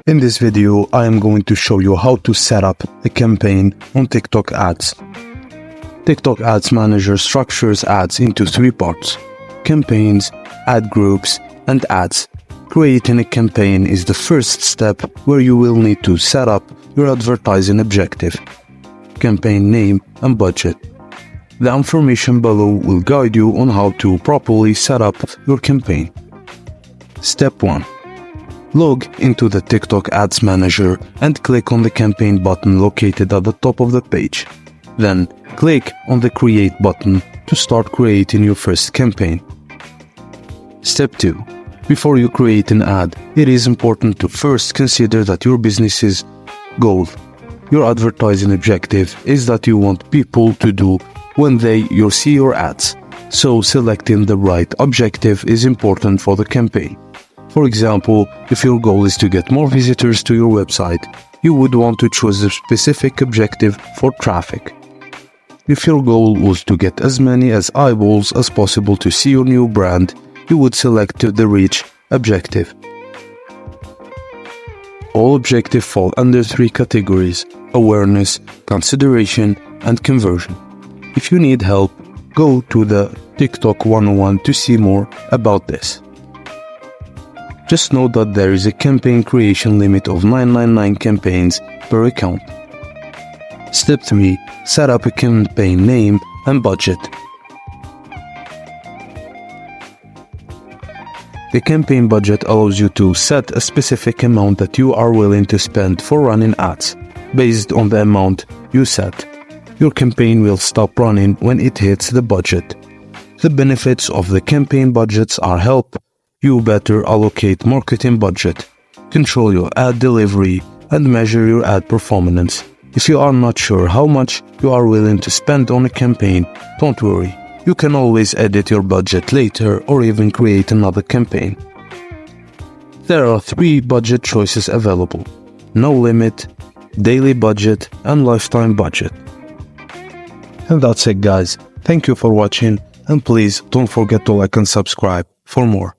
In this video, I am going to show you how to set up a campaign on TikTok Ads. TikTok Ads Manager structures ads into three parts: campaigns, ad groups, and ads. Creating a campaign is the first step where you will need to set up your advertising objective, campaign name, and budget. The information below will guide you on how to properly set up your campaign. Step 1. Log into the TikTok Ads Manager and click on the campaign button located at the top of the page. Then, click on the Create button to start creating your first campaign. Step 2. Before you create an ad, it is important to first consider that your business's goal. Your advertising objective is that you want people to do when they see your ads. So selecting the right objective is important for the campaign. For example, if your goal is to get more visitors to your website, you would want to choose a specific objective for traffic. If your goal was to get as many eyeballs as possible to see your new brand, you would select the reach objective. All objectives fall under three categories: awareness, consideration, and conversion. If you need help, go to the TikTok 101 to see more about this. Just note that there is a campaign creation limit of 999 campaigns per account. Step 3. Set up a campaign name and budget. The campaign budget allows you to set a specific amount that you are willing to spend for running ads. Based on the amount you set, your campaign will stop running when it hits the budget. The benefits of the campaign budgets are help you better allocate marketing budget, control your ad delivery, and measure your ad performance. If you are not sure how much you are willing to spend on a campaign, don't worry. You can always edit your budget later or even create another campaign. There are three budget choices available: no limit, daily budget, and lifetime budget. And that's it, guys. Thank you for watching, and please don't forget to like and subscribe for more.